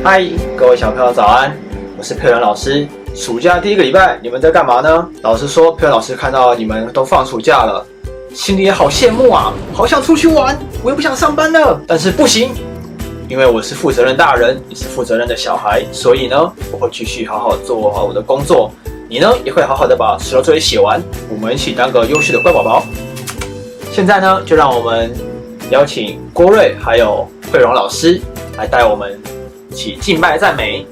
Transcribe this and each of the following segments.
嗨，各位小朋友早安，我是佩伦老师。暑假第一个礼拜，你们在干嘛呢？老实说，佩伦老师看到你们都放暑假了，心里也好羡慕啊，好想出去玩，我又不想上班了。但是不行，因为我是负责任大人，你是负责任的小孩，所以呢，我会继续好好做好我的工作。你呢，也会好好的把所有作业写完，我们一起当个优秀的乖宝宝。现在呢，就让我们邀请郭瑞还有慧荣老师来带我们一起敬拜赞美。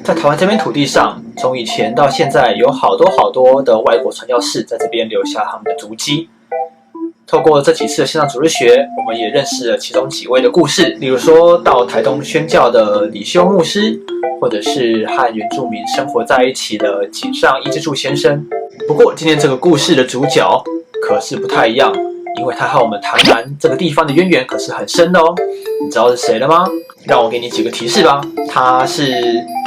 在台湾这片土地上，从以前到现在，有好多的外国传教士在这边留下他们的足迹。透过这几次的线上主日学，我们也认识了其中几位的故事，例如说到台东宣教的李修牧师，或者是和原住民生活在一起的井上一之助先生。不过今天这个故事的主角可是不太一样，因为他和我们台南这个地方的渊源可是很深的哦。你知道是谁了吗？让我给你几个提示吧。他是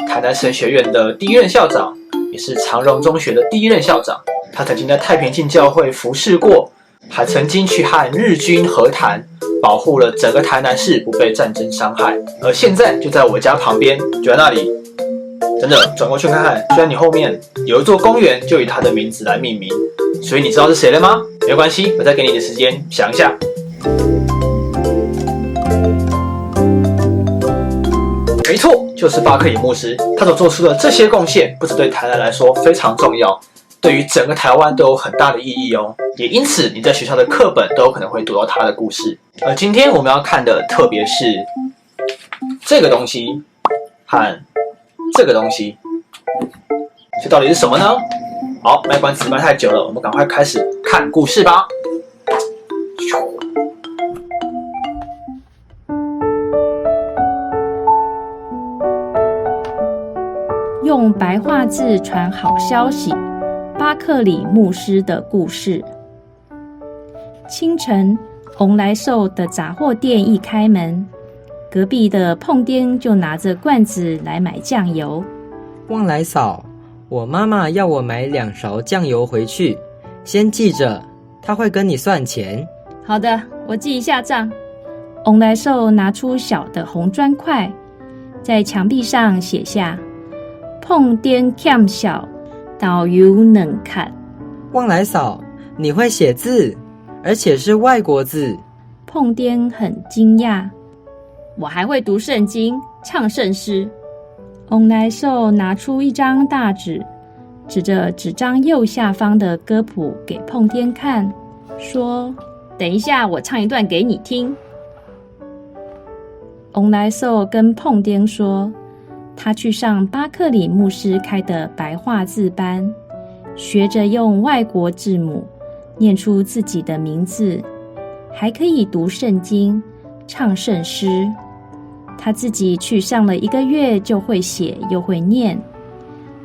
台南神学院的第一任校长，也是长荣中学的第一任校长。他曾经在太平径教会服侍过，还曾经去和日军和谈，保护了整个台南市不被战争伤害。而现在就在我家旁边，就在那里。真的，转过去看看，就在你后面有一座公园，就以他的名字来命名。所以你知道是谁了吗？没关系，我再给你点时间想一下。没错，就是巴克里牧师。他所做出的这些贡献，不只对台南来说非常重要，对于整个台湾都有很大的意义哦。也因此，你在学校的课本都有可能会读到他的故事。而今天我们要看的，特别是这个东西和这个东西，这到底是什么呢？好，卖关子卖太久了，我们赶快开始看故事吧。用白话字传好消息，巴克里牧师的故事。清晨，洪来寿的杂货店一开门，隔壁的碰颠就拿着罐子来买酱油。旺来嫂，我妈妈要我买2勺酱油回去，先记着，她会跟你算钱。好的，我记一下账。洪来寿拿出小的红砖块，在墙壁上写下碰颠欠小导游2卡。旺来嫂，你会写字，而且是外国字。碰颠很惊讶，我还会读圣经，唱圣诗。翁来寿拿出一张大纸，指着纸张右下方的歌谱给碰颠看，说：等一下，我唱一段给你听。翁来寿跟碰颠说，他去上巴克里牧师开的白话字班，学着用外国字母念出自己的名字，还可以读圣经，唱圣诗。他自己去上了1个月，就会写又会念。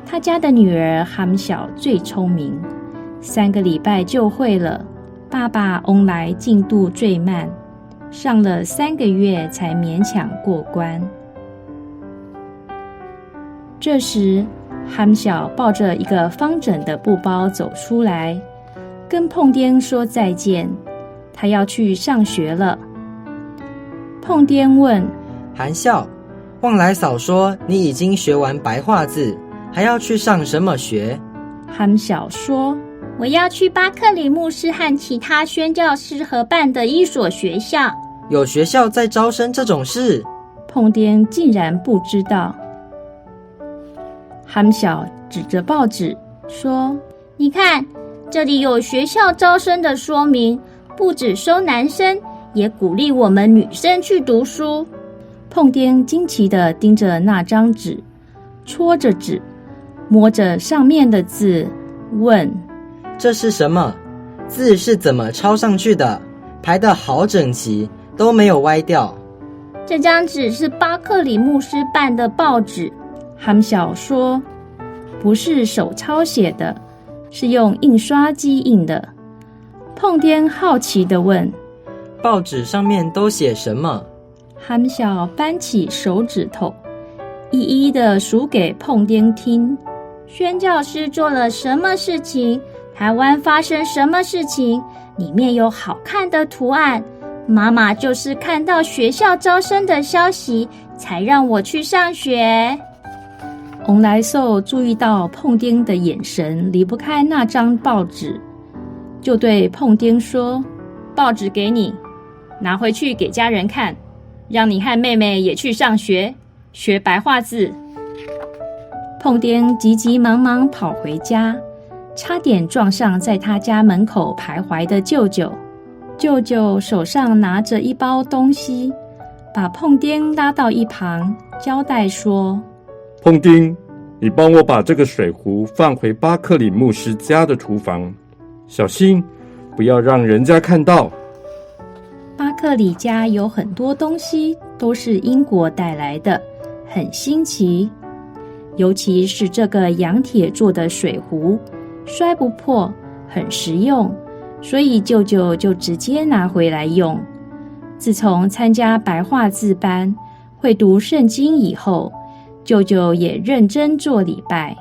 他家的女儿ham小最聪明，3个礼拜就会了。爸爸翁来进度最慢，上了3个月才勉强过关。这时ham小抱着一个方整的布包走出来，跟碰颠说再见，他要去上学了。碰颠问：含笑，旺来嫂说你已经学完白话字，还要去上什么学ham小说：我要去巴克里牧师和其他宣教师合办的一所学校。有学校在招生这种事？碰颠竟然不知道。ham小指着报纸说：你看，这里有学校招生的说明，不只收男生，也鼓励我们女生去读书。碰颠惊奇地盯着那张纸，戳着纸，摸着上面的字，问：这是什么？字是怎么抄上去的？排得好整齐，都没有歪掉。这张纸是巴克里牧师办的报纸。ham小说：不是手抄写的，是用印刷机印的。碰颠好奇地问：报纸上面都写什么ham小扳起手指头，一一地数给碰颠听。宣教师做了什么事情，台湾发生什么事情，里面有好看的图案。妈妈就是看到学校招生的消息，才让我去上学。翁来寿注意到碰颠的眼神离不开那张报纸，就对碰颠说：报纸给你，拿回去给家人看，让你和妹妹也去上学，学白话字。碰颠急急忙忙跑回家，差点撞上在他家门口徘徊的舅舅。舅舅手上拿着一包东西，把碰颠拉到一旁，交代说：碰颠，你帮我把这个水壶放回巴克里牧师家的厨房，小心不要让人家看到。巴克里家有很多东西都是英国带来的，很新奇，尤其是这个洋铁做的水壶，摔不破，很实用，所以舅舅就直接拿回来用。自从参加白话字班，会读圣经以后，舅舅也认真做礼拜，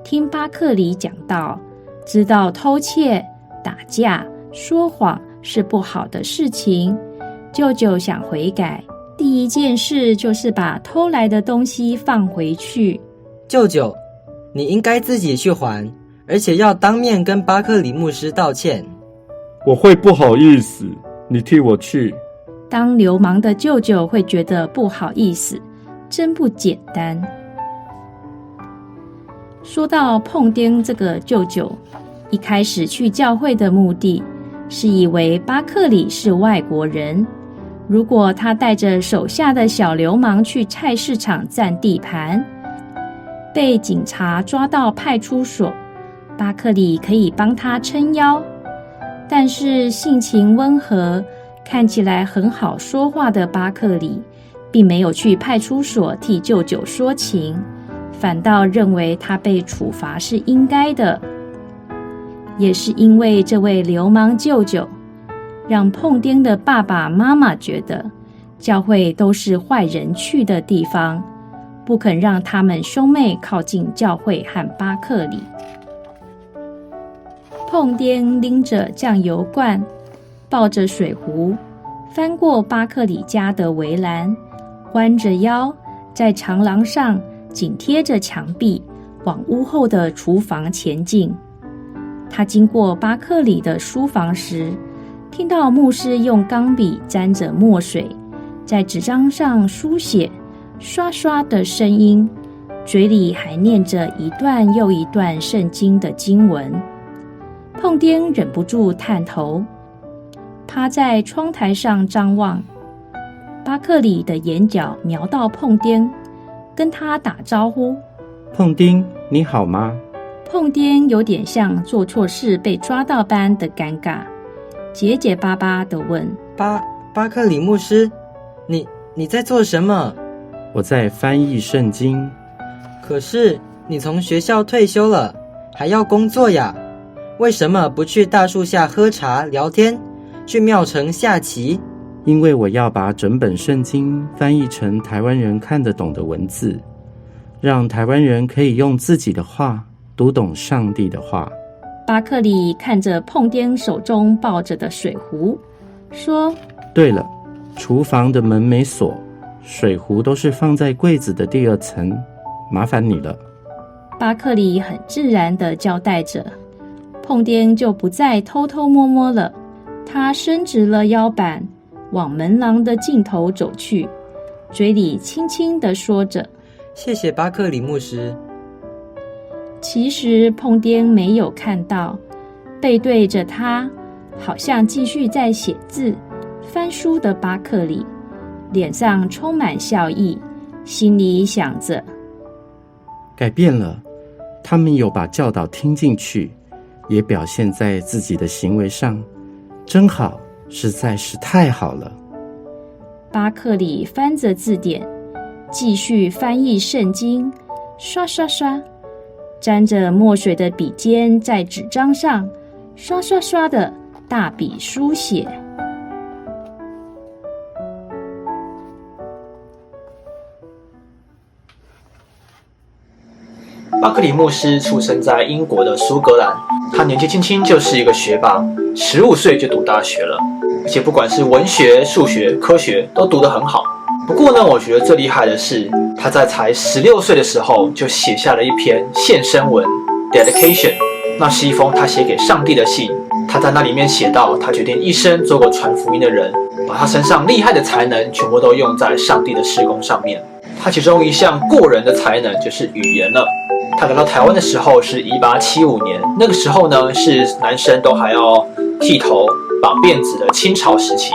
听巴克里讲道，知道偷窃、打架、说谎是不好的事情。舅舅想悔改，第一件事就是把偷来的东西放回去。舅舅，你应该自己去还，而且要当面跟巴克里牧师道歉。我会不好意思，你替我去。当流氓的舅舅会觉得不好意思，真不简单。说到碰颠这个舅舅，一开始去教会的目的是以为巴克里是外国人，如果他带着手下的小流氓去菜市场占地盘，被警察抓到派出所，巴克里可以帮他撑腰。但是性情温和，看起来很好说话的巴克里，并没有去派出所替舅舅说情，反倒认为他被处罚是应该的。也是因为这位流氓舅舅，让碰颠的爸爸妈妈觉得教会都是坏人去的地方，不肯让他们兄妹靠近教会和巴克里。碰颠拎着酱油罐，抱着水壶，翻过巴克里家的围栏，弯着腰，在长廊上紧贴着墙壁，往屋后的厨房前进。他经过巴克里的书房时，听到牧师用钢笔沾着墨水，在纸张上书写，刷刷的声音，嘴里还念着一段又一段圣经的经文。碰颠忍不住探头，趴在窗台上张望。巴克里的眼角瞄到碰颠，跟他打招呼：“碰丁，你好吗？”碰颠有点像做错事被抓到般的尴尬，结结巴巴地问：“巴克里牧师，你在做什么？”“我在翻译圣经。”“可是你从学校退休了，还要工作呀？为什么不去大树下喝茶聊天，去庙城下棋？”“因为我要把整本圣经翻译成台湾人看得懂的文字，让台湾人可以用自己的话读懂上帝的话。”巴克里看着碰颠手中抱着的水壶，说：“对了，厨房的门没锁，水壶都是放在柜子的第2层，麻烦你了。”巴克里很自然地交代着，碰颠就不再偷偷摸摸了。他伸直了腰板，往门廊的尽头走去，嘴里轻轻地说着：“谢谢巴克里牧师。”其实碰颠没有看到，背对着他，好像继续在写字、翻书的巴克里，脸上充满笑意，心里想着：改变了，他们有把教导听进去，也表现在自己的行为上，真好，实在是太好了。巴克里翻着字典，继续翻译圣经，刷刷刷，沾着墨水的笔尖在纸张上刷刷刷的大笔书写。巴克里牧师出生在英国的苏格兰，他年纪轻轻就是一个学霸，15岁就读大学了，而且不管是文学、数学、科学都读得很好。不过呢，我觉得最厉害的是，他在才16岁的时候就写下了一篇献身文 dedication， 那是一封他写给上帝的信。他在那里面写道，他决定一生做个传福音的人，把他身上厉害的才能全部都用在上帝的事工上面。他其中一项过人的才能就是语言了。他来到台湾的时候是1875年，那个时候呢是男生都还要剃头绑辫子的清朝时期。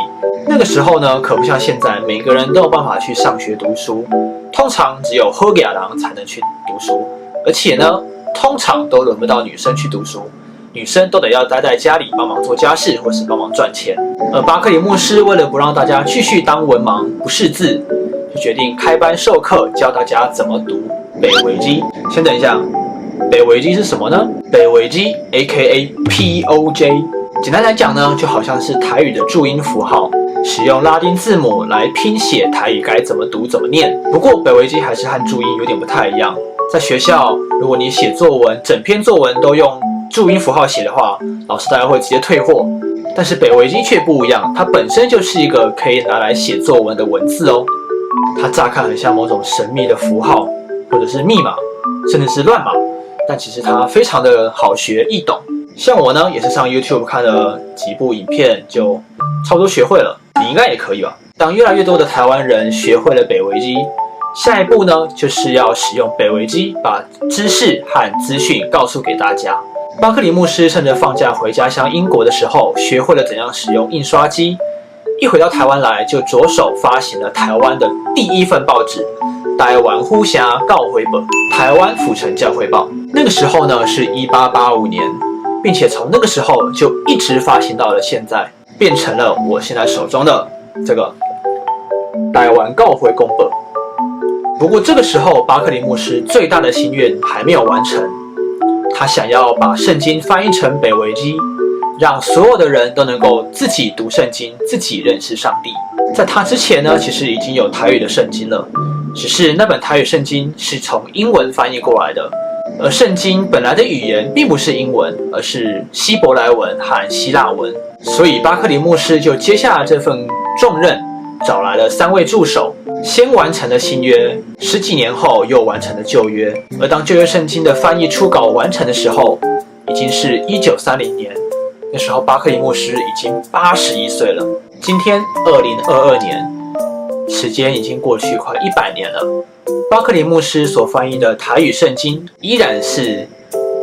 那个时候呢可不像现在每个人都有办法去上学读书，通常只有好野人才能去读书，而且呢通常都轮不到女生去读书，女生都得要待在家里帮忙做家事或是帮忙赚钱。而巴克里牧师为了不让大家继续当文盲不识字，就决定开班授课，教大家怎么读北维基。先等一下，北维基是什么呢？北维基 AKA POJ， 简单来讲呢，就好像是台语的注音符号，使用拉丁字母来拼写台语该怎么读怎么念。不过北维基还是和注音有点不太一样。在学校，如果你写作文，整篇作文都用注音符号写的话，老师大概会直接退货。但是北维基却不一样，它本身就是一个可以拿来写作文的文字哦。它乍看很像某种神秘的符号，或者是密码，甚至是乱码，但其实它非常的好学易懂。像我呢，也是上 YouTube 看了几部影片，就差不多学会了。你应该也可以吧？当越来越多的台湾人学会了北维基，下一步呢，就是要使用北维基把知识和资讯告诉给大家。巴克里牧师趁着放假回家乡英国的时候，学会了怎样使用印刷机。一回到台湾来，就着手发行了台湾的第一份报纸《台湾呼峡告回本》台湾府城教会报。那个时候呢是1885年，并且从那个时候就一直发行到了现在，变成了我现在手中的这个《台湾告回公本》。不过这个时候，巴克里牧师最大的心愿还没有完成，他想要把圣经翻译成北维基，让所有的人都能够自己读圣经，自己认识上帝。在他之前呢，其实已经有台语的圣经了，只是那本台语圣经是从英文翻译过来的，而圣经本来的语言并不是英文，而是希伯来文和希腊文。所以巴克里牧师就接下了这份重任，找来了3位助手，先完成了新约，10几年后又完成了旧约。而当旧约圣经的翻译初稿完成的时候，已经是1930年，那时候巴克里牧师已经81岁了。今天2022年，时间已经过去快100年了。巴克里牧师所翻译的台语圣经依然是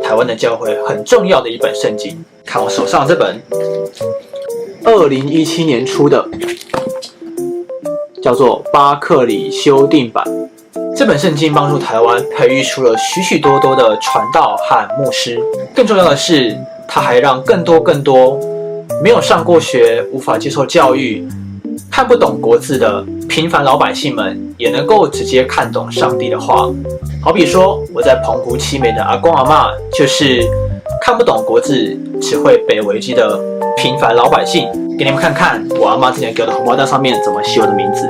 台湾的教会很重要的一本圣经。看我手上这本2017年出的，叫做巴克里修订版。这本圣经帮助台湾培育出了许许多多的传道和牧师。更重要的是，它还让更多没有上过学、无法接受教育、看不懂国字的平凡老百姓们，也能够直接看懂上帝的话。好比说，我在澎湖七美的阿公阿嬷，就是看不懂国字，只会北维基的平凡老百姓。给你们看看我阿嬷之前给我的红包袋上面怎么写我的名字。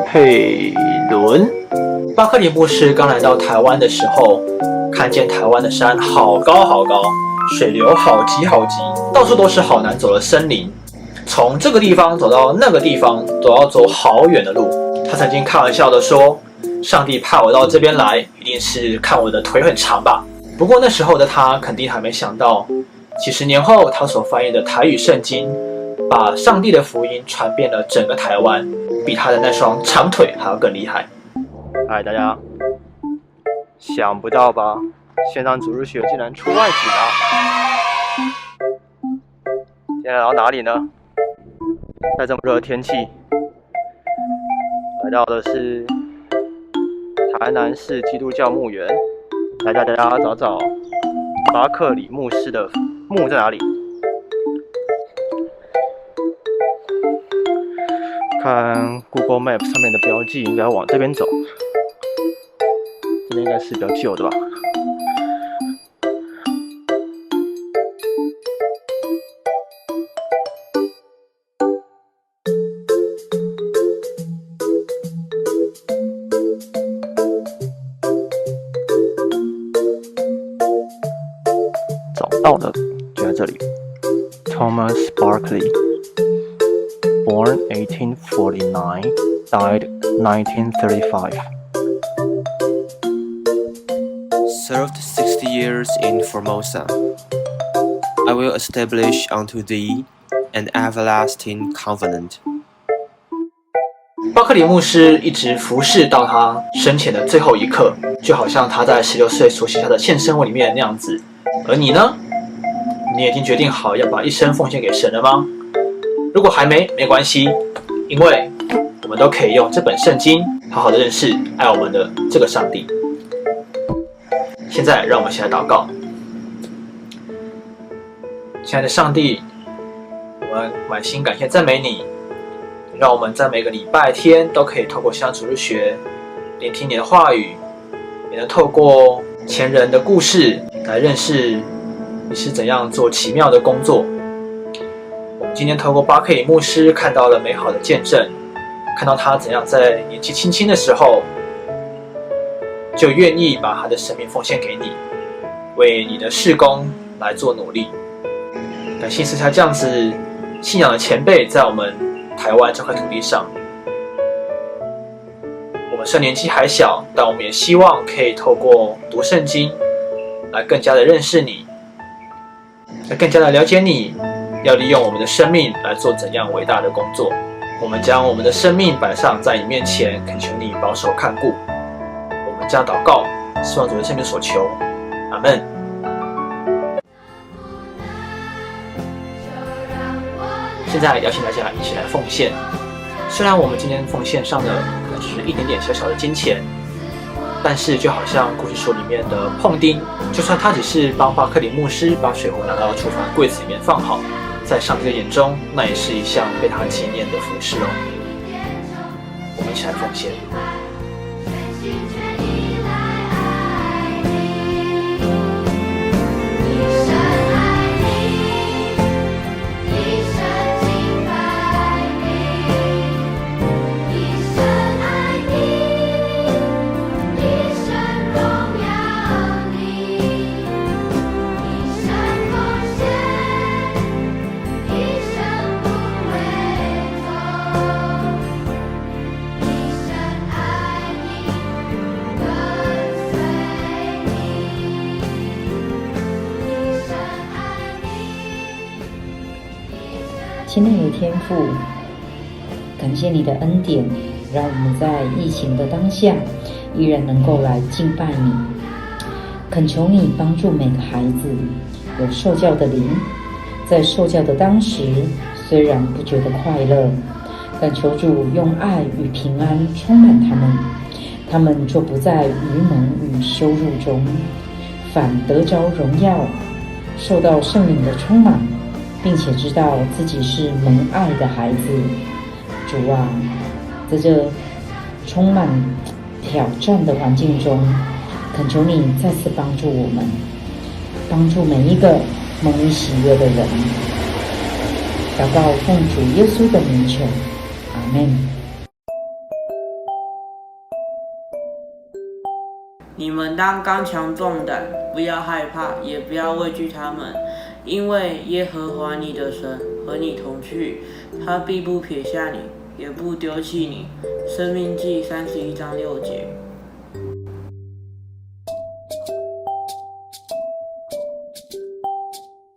佩伦。巴克里牧师刚来到台湾的时候，看见台湾的山好高好高，水流好急好急，到处都是好难走的森林，从这个地方走到那个地方都要走好远的路。他曾经开玩笑的说，上帝派我到这边来，一定是看我的腿很长吧。不过那时候的他肯定还没想到，几十年后他所翻译的台语圣经，把上帝的福音传遍了整个台湾，比他的那双长腿还要更厉害。嗨，大家，想不到吧？线上主日学竟然出外景了！现在来到哪里呢？在这么热的天气，来到的是台南市基督教牧园，来带大家找找巴克里牧师的墓在哪里。看 Google Map 上面的标记，应该往这边走。这边应该是比较旧的吧。找到了，就在这里。Thomas Barclay。Born 1849, died 1935. Served 60 years in Formosa. I will establish unto thee an everlasting covenant. 巴克里牧师一直服侍到他生前的最后一刻，就好像他在16岁所写下的献身文里面那样子。而你呢？你已经决定好要把一生奉献给神了吗？如果还没关系，因为我们都可以用这本圣经好好的认识爱我们的这个上帝。现在让我们一起来祷告。亲爱的上帝，我们满心感谢赞美你，让我们在每个礼拜天都可以透过线上主日学聆听你的话语，也能透过前人的故事来认识你是怎样做奇妙的工作。今天透过巴克里牧师看到了美好的见证，看到他怎样在年纪轻轻的时候就愿意把他的生命奉献给你，为你的事工来做努力。感谢赐下这样子信仰的前辈在我们台湾这块土地上。我们虽然年纪还小，但我们也希望可以透过读圣经来更加的认识你，来更加的了解你，要利用我们的生命来做怎样伟大的工作。我们将我们的生命摆上在你面前，恳求你保守看顾。我们将祷告，希望主的圣名所求，阿们。现在邀请大家一起来奉献。虽然我们今天奉献上的可能只是一点点小小的金钱，但是就好像故事书里面的碰丁，就算他只是帮巴克里牧师把水壶拿到厨房柜子里面放好，在上帝的眼中，那也是一项被他纪念的服事哦。我们一起来奉献。一生亲爱的天父，感谢你的恩典，让我们在疫情的当下依然能够来敬拜你。恳求你帮助每个孩子有受教的灵，在受教的当时虽然不觉得快乐，但求主用爱与平安充满他们，他们就不在愚蒙与羞辱中，反得着荣耀，受到圣灵的充满，并且知道自己是蒙爱的孩子。主啊，在这充满挑战的环境中，恳求你再次帮助我们，帮助每一个蒙你喜悦的人。祷告奉主耶稣的名求，阿们。你们当刚强壮胆，不要害怕，也不要畏惧他们，因为耶和华你的神和你同去，他必不撇下你，也不丢弃你。申命记31章6节。